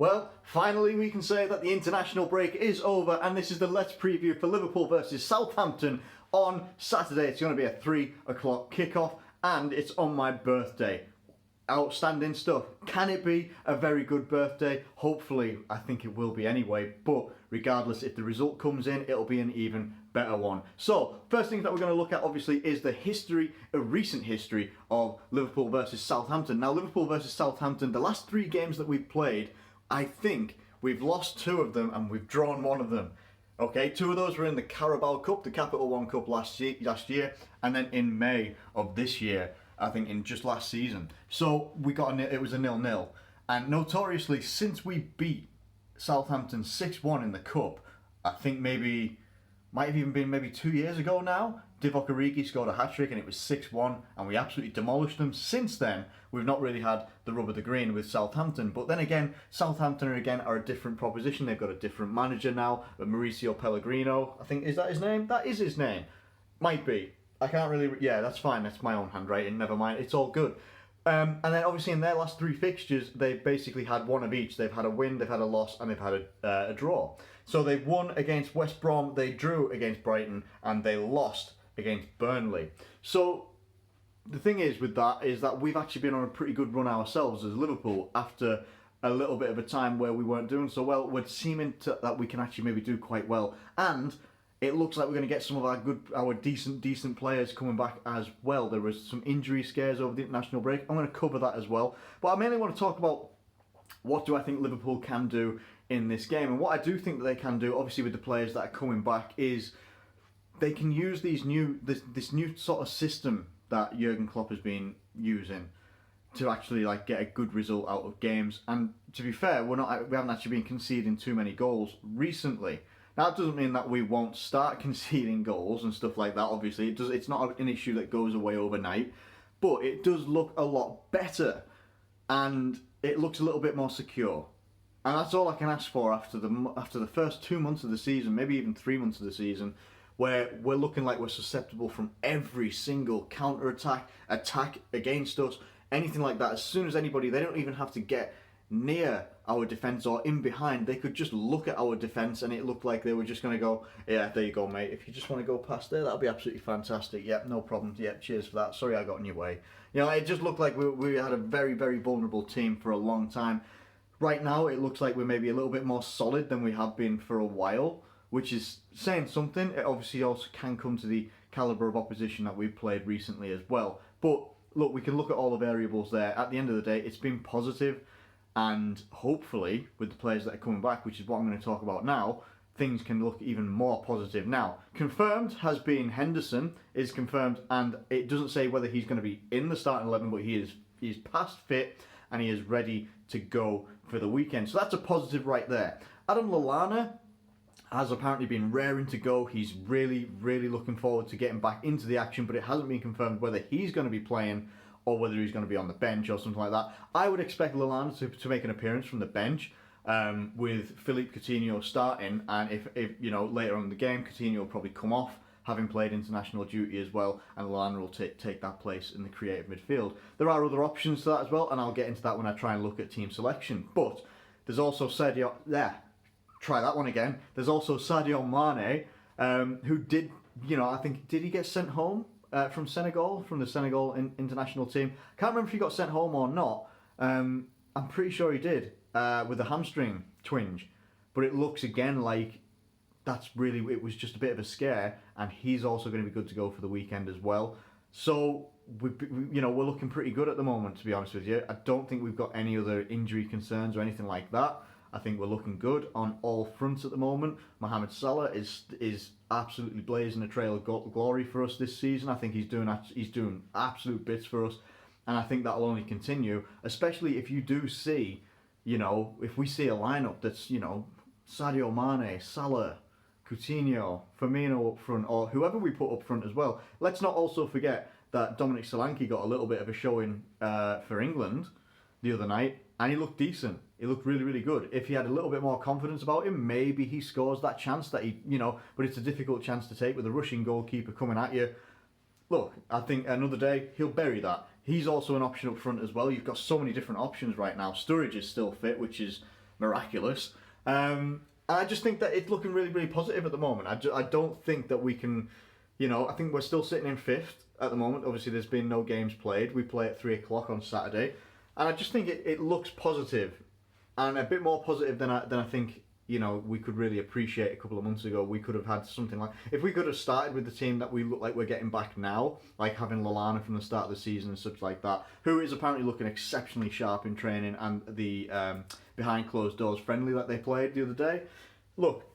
Well, finally we can say that the international break is over, and this is the Let's Preview for Liverpool versus Southampton on Saturday. It's going to be a 3 o'clock kickoff, and it's on my birthday. Outstanding stuff. Can it be a very good birthday? Hopefully, I think it will be anyway, but regardless, if the result comes in, it'll be an even better one. So, first thing that we're going to look at, obviously, is the history, a recent history of Liverpool versus Southampton. Now, Liverpool versus Southampton, the last 3 games that we've played, I think we've lost 2 of them and we've drawn 1 of them. Okay, 2 of those were in the Carabao Cup, the Capital One Cup last year, and then in May of this year, I think in just last season. So it was a 0-0. And notoriously, since we beat Southampton 6-1 in the Cup, I think might have even been maybe 2 years ago now, Divock Origi scored a hat-trick and it was 6-1 and we absolutely demolished them. Since then, we've not really had the rub of the green with Southampton. But then again, Southampton are a different proposition. They've got a different manager now, Mauricio Pellegrino. I think, is that his name? That is his name. Might be. I can't really... Yeah, that's fine. That's my own handwriting. Never mind. It's all good. And then obviously in their last 3 fixtures, they've basically had 1 of each. They've had a win, they've had a loss, and they've had a draw. So they've won against West Brom, they drew against Brighton, and they lost against Burnley. So the thing is with that is that we've actually been on a pretty good run ourselves as Liverpool after a little bit of a time where we weren't doing so well. We're seeming that we can actually maybe do quite well. And it looks like we're going to get some of our decent players coming back as well. There was some injury scares over the international break. I'm going to cover that as well. But I mainly want to talk about what do I think Liverpool can do in this game. And what I do think that they can do, obviously with the players that are coming back, is they can use this new sort of system that Jurgen Klopp has been using to actually get a good result out of games. And to be fair, we haven't actually been conceding too many goals recently. Now, that doesn't mean that we won't start conceding goals and stuff like that, obviously. It's not an issue that goes away overnight, but it does look a lot better and it looks a little bit more secure. And that's all I can ask for after the first 2 months of the season, maybe even 3 months of the season, where we're looking like we're susceptible from every single counter-attack, attack against us, anything like that. As soon as they don't even have to get near our defence or in behind, they could just look at our defence and it looked like they were just going to go, yeah, there you go, mate. If you just want to go past there, that'll be absolutely fantastic. Yep, no problem. Yep, cheers for that. Sorry I got in your way. It just looked like we had a very, very vulnerable team for a long time. Right now, it looks like we're maybe a little bit more solid than we have been for a while, which is saying something. It obviously also can come to the calibre of opposition that we've played recently as well. But look, we can look at all the variables there. At the end of the day, it's been positive. And hopefully, with the players that are coming back, which is what I'm going to talk about now, things can look even more positive. Now, confirmed has been Henderson is confirmed, and it doesn't say whether he's going to be in the starting 11, but he's past fit and he is ready to go for the weekend. So that's a positive right there. Adam Lallana has apparently been raring to go. He's really, really looking forward to getting back into the action, but it hasn't been confirmed whether he's going to be playing or whether he's going to be on the bench or something like that. I would expect Lallana to make an appearance from the bench with Philippe Coutinho starting, and if later on in the game Coutinho will probably come off, having played international duty as well, and Lallana will take that place in the creative midfield. There are other options to that as well, and I'll get into that when I try and look at team selection. But there's also Sadio... try that one again. There's also Sadio Mané, who did, I think, did he get sent home from the Senegal international team? Can't remember if he got sent home or not. I'm pretty sure he did, with a hamstring twinge. But it looks again like it was just a bit of a scare, and he's also going to be good to go for the weekend as well. So we're looking pretty good at the moment, to be honest with you. I don't think we've got any other injury concerns or anything like that. I think we're looking good on all fronts at the moment. Mohamed Salah is absolutely blazing a trail of glory for us this season. I think he's doing absolute bits for us, and I think that'll only continue, especially if you do see, if we see a lineup that's, Sadio Mane, Salah, Coutinho, Firmino up front, or whoever we put up front as well. Let's not also forget that Dominic Solanke got a little bit of a showing for England the other night, and he looked decent. He looked really, really good. If he had a little bit more confidence about him, maybe he scores that chance that but it's a difficult chance to take with a rushing goalkeeper coming at you. Look, I think another day he'll bury that. He's also an option up front as well. You've got so many different options right now. Sturridge is still fit, which is miraculous. I just think that it's looking really, really positive at the moment. I don't think that we can, I think we're still sitting in 5th at the moment. Obviously, there's been no games played. We play at 3 o'clock on Saturday. And I just think it looks positive, and a bit more positive than I think, we could really appreciate a couple of months ago. We could have had something like, if we could have started with the team that we look like we're getting back now, like having Lallana from the start of the season and such like that, who is apparently looking exceptionally sharp in training, and the behind closed doors friendly that they played the other day. Look,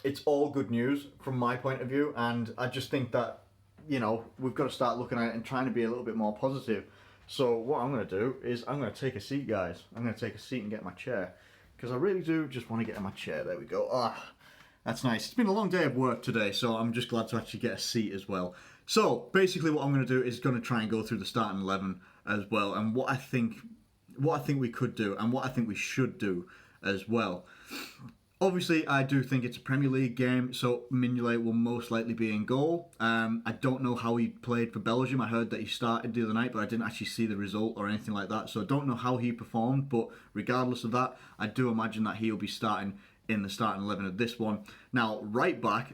it's all good news from my point of view, and I just think that, we've got to start looking at it and trying to be a little bit more positive. So what I'm going to do is I'm going to take a seat, guys. I'm going to take a seat and get my chair, because I really do just want to get in my chair. There we go. That's nice. It's been a long day of work today, so I'm just glad to actually get a seat as well. So basically what I'm going to do is going to try and go through the starting 11 as well, and what I think we could do and what I think we should do as well. Obviously, I do think it's a Premier League game, so Mignolet will most likely be in goal. I don't know how he played for Belgium. I heard that he started the other night, but I didn't actually see the result or anything like that, so I don't know how he performed, but regardless of that, I do imagine that he'll be starting in the starting 11 of this one. Now, right back,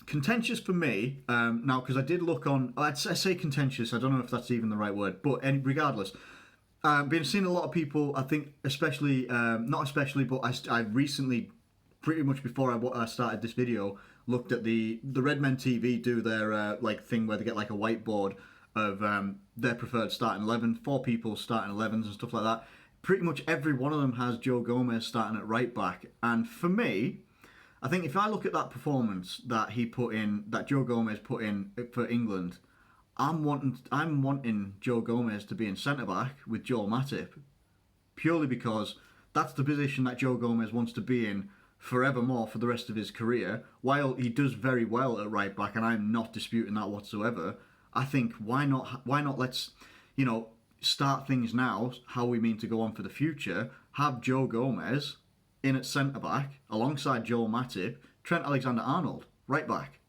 contentious for me, now, because I did look on, I say contentious, I don't know if that's even the right word, but regardless, been seeing a lot of people, I think especially, not especially, but I recently, pretty much before I started this video, looked at the Red Men TV do their thing where they get like a whiteboard of their preferred starting 11, 4 people starting 11s and stuff like that. Pretty much every one of them has Joe Gomez starting at right back, and for me, I think if I look at that performance that Joe Gomez put in for England, I'm wanting Joe Gomez to be in centre back with Joel Matip, purely because that's the position that Joe Gomez wants to be in forevermore for the rest of his career. While he does very well at right back, and I'm not disputing that whatsoever, I think why not let's start things now how we mean to go on for the future. Have Joe Gomez in at centre back alongside Joel Matip, Trent Alexander-Arnold right back.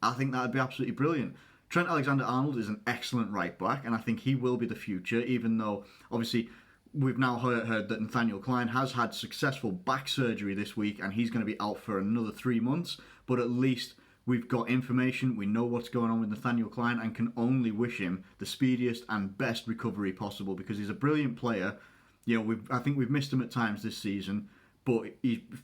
I think that would be absolutely brilliant. Trent Alexander-Arnold is an excellent right back, and I think he will be the future, even though obviously we've now heard that Nathaniel Clyne has had successful back surgery this week, and he's going to be out for another 3 months. But at least we've got information, we know what's going on with Nathaniel Clyne, and can only wish him the speediest and best recovery possible, because he's a brilliant player. I think we've missed him at times this season, but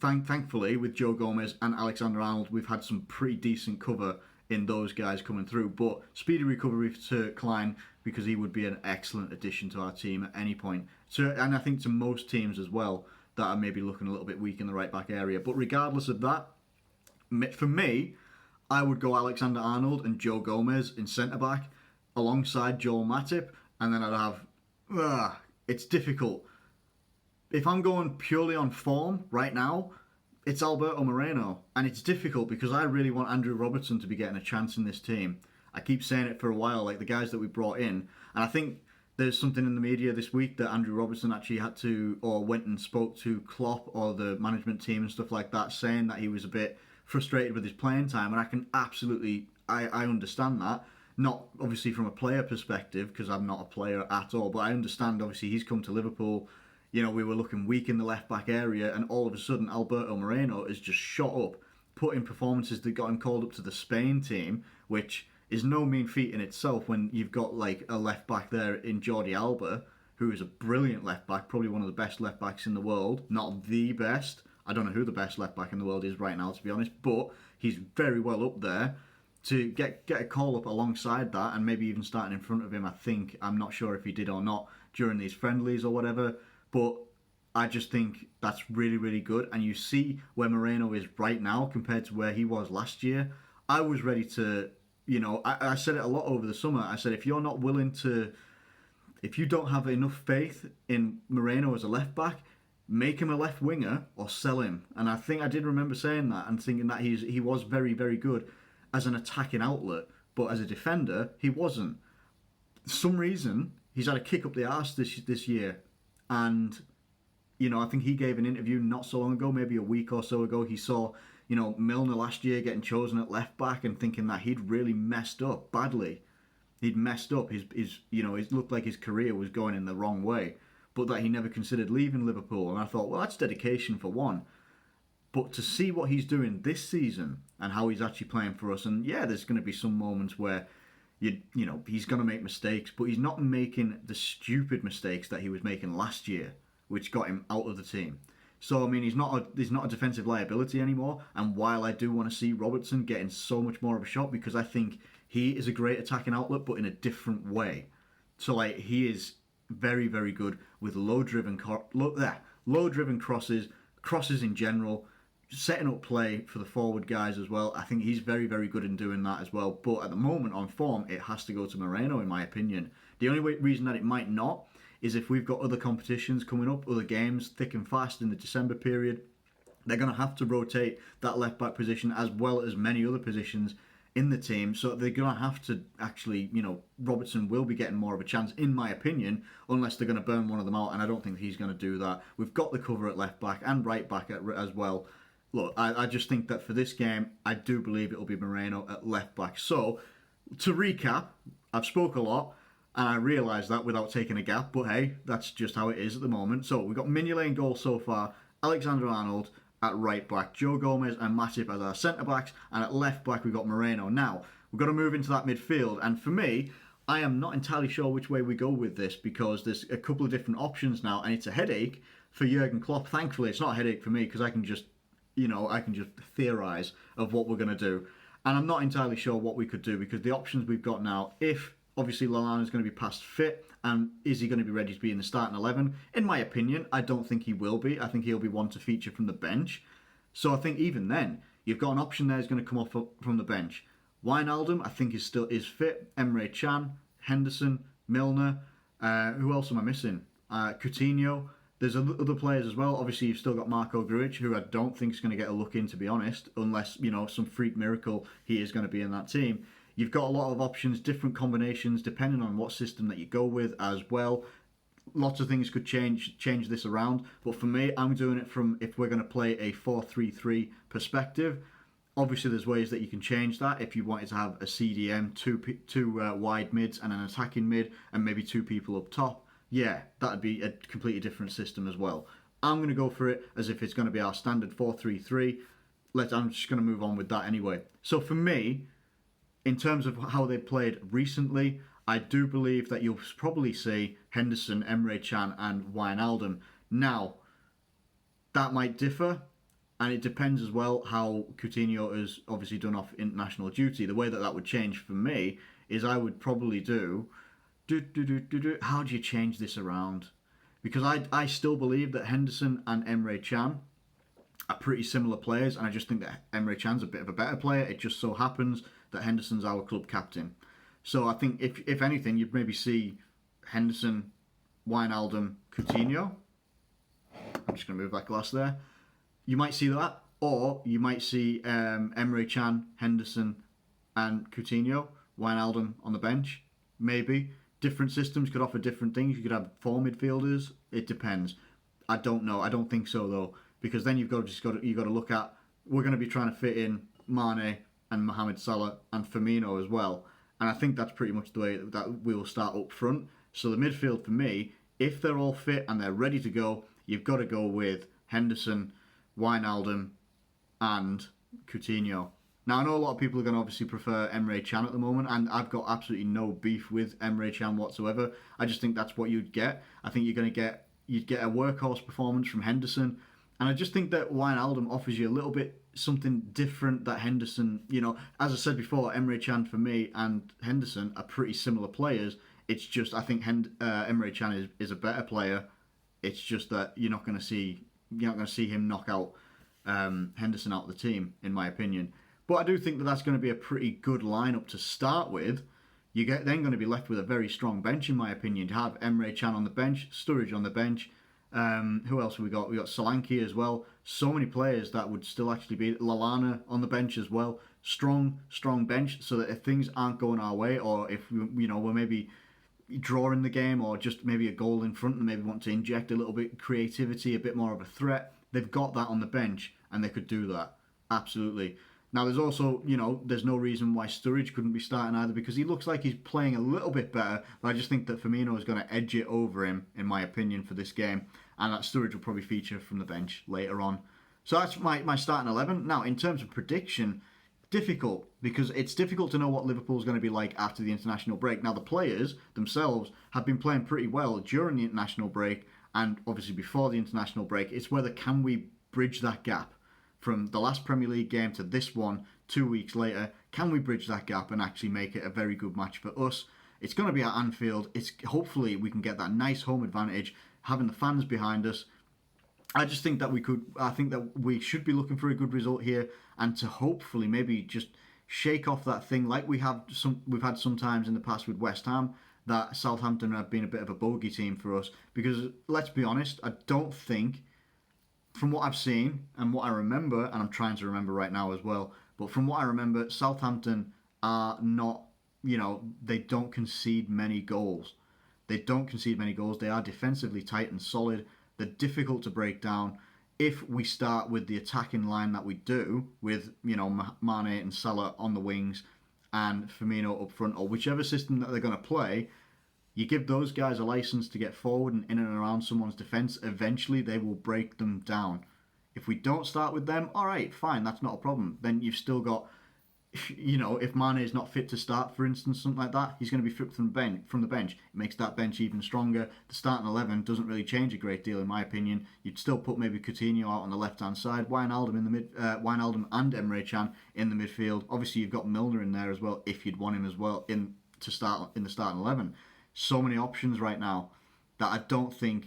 thankfully with Joe Gomez and Alexander-Arnold, we've had some pretty decent cover in those guys coming through. But speedy recovery to Clyne, because he would be an excellent addition to our team at any point. And I think to most teams as well that are maybe looking a little bit weak in the right back area. But regardless of that, for me, I would go Alexander-Arnold and Joe Gomez in centre back alongside Joel Matip, and then I'd have. It's difficult. If I'm going purely on form right now, it's Alberto Moreno, and it's difficult because I really want Andrew Robertson to be getting a chance in this team. I keep saying it for a while, like the guys that we brought in, and I think there's something in the media this week that Andrew Robertson actually had to, or went and spoke to Klopp or the management team and stuff like that, saying that he was a bit frustrated with his playing time, and I can absolutely, I understand that. Not obviously from a player perspective, because I'm not a player at all, but I understand obviously he's come to Liverpool. We were looking weak in the left-back area, and all of a sudden Alberto Moreno has just shot up, put in performances that got him called up to the Spain team, which is no mean feat in itself when you've got like a left-back there in Jordi Alba, who is a brilliant left-back, probably one of the best left-backs in the world, not the best. I don't know who the best left-back in the world is right now, to be honest, but he's very well up there. To get a call up alongside that, and maybe even starting in front of him, I'm not sure if he did or not during these friendlies or whatever, but I just think that's really, really good. And you see where Moreno is right now compared to where he was last year. I was ready to, I said it a lot over the summer. I said, if you don't have enough faith in Moreno as a left back, make him a left winger or sell him. And I think I did remember saying that and thinking that he was very, very good as an attacking outlet, but as a defender, he wasn't. For some reason, he's had a kick up the arse this year. And, I think he gave an interview not so long ago, maybe a week or so ago. He saw, Milner last year getting chosen at left back and thinking that he'd really messed up badly. He'd messed up. It looked like his career was going in the wrong way. but that he never considered leaving Liverpool. And I thought, well, that's dedication for one. But to see what he's doing this season and how he's actually playing for us, and yeah, there's going to be some moments where you know he's going to make mistakes, but he's not making the stupid mistakes that he was making last year, which got him out of the team. So I mean, he's not a defensive liability anymore. And while I do want to see Robertson getting so much more of a shot, because I think he is a great attacking outlet, but in a different way. So like he is very, very good with low driven crosses, crosses in general, setting up play for the forward guys as well. I think he's very, very good in doing that as well. But at the moment on form, it has to go to Moreno, in my opinion. The only reason that it might not is if we've got other competitions coming up, other games thick and fast in the December period. They're going to have to rotate that left back position as well as many other positions in the team. So they're going to have to actually, you know, Robertson will be getting more of a chance, in my opinion, unless they're going to burn one of them out. And I don't think he's going to do that. We've got the cover at left back and right back as well. Look, I just think that for this game, I do believe it'll be Moreno at left back. So, to recap, I've spoke a lot, and I realised that without taking a gap, but hey, that's just how it is at the moment. So, we've got Mignolet in goal so far, Alexander-Arnold at right back, Joe Gomez and Matip as our centre-backs, and at left back we've got Moreno. Now, we've got to move into that midfield, and for me, I am not entirely sure which way we go with this, because there's a couple of different options now, and it's a headache for Jurgen Klopp. Thankfully, it's not a headache for me, because I can just theorise of what we're going to do. And I'm not entirely sure what we could do, because the options we've got now, if obviously Lallana is going to be past fit, and is he going to be ready to be in the starting 11? In my opinion, I don't think he will be. I think he'll be one to feature from the bench. So I think even then, you've got an option there is going to come off from the bench. Wijnaldum, I think, is fit. Emre Can, Henderson, Milner. Who else am I missing? Coutinho. There's other players as well. Obviously, you've still got Marco Grujic, who I don't think is going to get a look in, to be honest, unless, you know, some freak miracle he is going to be in that team. You've got a lot of options, different combinations, depending on what system that you go with as well. Lots of things could change this around. But for me, I'm doing it from, if we're going to play a 4-3-3 perspective, obviously there's ways that you can change that. If you wanted to have a CDM, two wide mids and an attacking mid, and maybe two people up top, yeah, that'd be a completely different system as well. I'm going to go for it as if it's going to be our standard 4-3-3. I'm just going to move on with that anyway. So for me, in terms of how they played recently, I do believe that you'll probably see Henderson, Emre Can and Wijnaldum. Now, that might differ, and it depends as well how Coutinho has obviously done off international duty. The way that would change for me is I would probably how do you change this around? Because I still believe that Henderson and Emre Can are pretty similar players, and I just think that Emre Can's a bit of a better player. It just so happens that Henderson's our club captain. So I think if anything, you'd maybe see Henderson, Wijnaldum, Coutinho. I'm just going to move that glass there. You might see that, or you might see Emre Can, Henderson and Coutinho, Wijnaldum on the bench, maybe. Different systems could offer different things. You could have four midfielders. It depends. I don't know. I don't think so though, because then you've got to look at, we're going to be trying to fit in Mané and Mohamed Salah and Firmino as well, and I think that's pretty much the way that we'll start up front. So the midfield for me, if they're all fit and they're ready to go, you've got to go with Henderson, Wijnaldum, and Coutinho. Now, I know a lot of people are going to obviously prefer Emre Can at the moment, and I've got absolutely no beef with Emre Can whatsoever. I just think that's what you'd get. I think you'd get a workhorse performance from Henderson, and I just think that Wijnaldum offers you a little bit something different that Henderson, you know, as I said before, Emre Can for me and Henderson are pretty similar players. It's just, I think Emre Can is a better player. It's just that you're not going to see him knock out Henderson out of the team, in my opinion. But I do think that that's going to be a pretty good lineup to start with. You're then going to be left with a very strong bench, in my opinion. To have Emre Can on the bench, Sturridge on the bench. Who else have we got? We got Solanke as well. So many players that would still actually be Lallana on the bench as well. Strong bench, so that if things aren't going our way, or if we're maybe drawing the game, or just maybe a goal in front, and maybe want to inject a little bit of creativity, a bit more of a threat, they've got that on the bench, and they could do that absolutely. Now, there's also, there's no reason why Sturridge couldn't be starting either, because he looks like he's playing a little bit better, but I just think that Firmino is going to edge it over him, in my opinion, for this game, and that Sturridge will probably feature from the bench later on. So that's my starting 11. Now, in terms of prediction, difficult, because it's difficult to know what Liverpool's going to be like after the international break. Now, the players themselves have been playing pretty well during the international break, and obviously before the international break. It's whether can we bridge that gap from the last Premier League game to this one 2 weeks later. Can we bridge that gap and actually make it a very good match for us? It's going to be at Anfield. Hopefully we can get that nice home advantage, having the fans behind us. I just think that I think that we should be looking for a good result here, and to hopefully maybe just shake off that thing like we've had sometimes in the past with West Ham, that Southampton have been a bit of a bogey team for us. Because let's be honest, I don't think, from what I've seen and what I remember, and I'm trying to remember right now as well, but from what I remember, Southampton are not, they don't concede many goals. They don't concede many goals. They are defensively tight and solid. They're difficult to break down. If we start with the attacking line that we do, with, Mané and Salah on the wings and Firmino up front, or whichever system that they're going to play, you give those guys a license to get forward and in and around someone's defence, eventually they will break them down. If we don't start with them, alright, fine, that's not a problem. Then you've still got, if Mané is not fit to start, for instance, something like that, he's going to be fit from the bench. It makes that bench even stronger. The starting 11 doesn't really change a great deal, in my opinion. You'd still put maybe Coutinho out on the left-hand side, Wijnaldum and Emre Can in the midfield. Obviously, you've got Milner in there as well, if you'd want him as well to start in the starting 11. So many options right now that I don't think,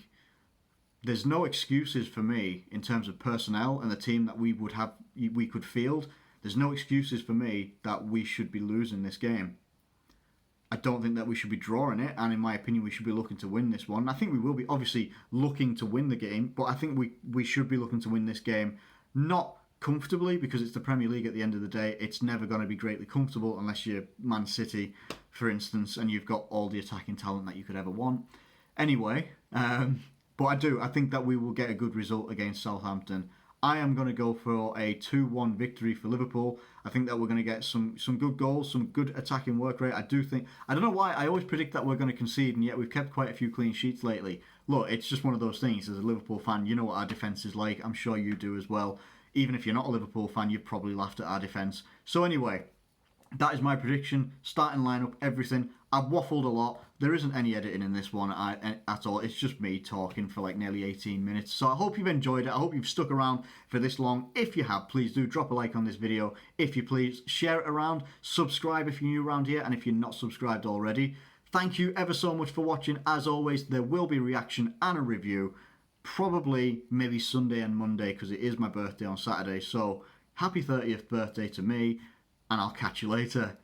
there's no excuses for me in terms of personnel and the team that we could field. There's no excuses for me that we should be losing this game. I don't think that we should be drawing it, and in my opinion, we should be looking to win this one. I think we will be obviously looking to win the game, but I think we should be looking to win this game, not comfortably, because it's the Premier League at the end of the day. It's never going to be greatly comfortable unless you're Man City, for instance, and you've got all the attacking talent that you could ever want. Anyway, but I think that we will get a good result against Southampton. I am going to go for a 2-1 victory for Liverpool. I think that we're going to get some good goals, some good attacking work rate. I don't know why, I always predict that we're going to concede, and yet we've kept quite a few clean sheets lately. Look, it's just one of those things. As a Liverpool fan, you know what our defence is like. I'm sure you do as well. Even if you're not a Liverpool fan, you've probably laughed at our defence. So anyway, that is my prediction. Starting lineup, everything. I've waffled a lot. There isn't any editing in this one at all. It's just me talking for like nearly 18 minutes. So I hope you've enjoyed it. I hope you've stuck around for this long. If you have, please do drop a like on this video. If you please, share it around. Subscribe if you're new around here, and if you're not subscribed already. Thank you ever so much for watching. As always, there will be reaction and a review. Probably maybe Sunday and Monday, because it is my birthday on Saturday. So happy 30th birthday to me, and I'll catch you later.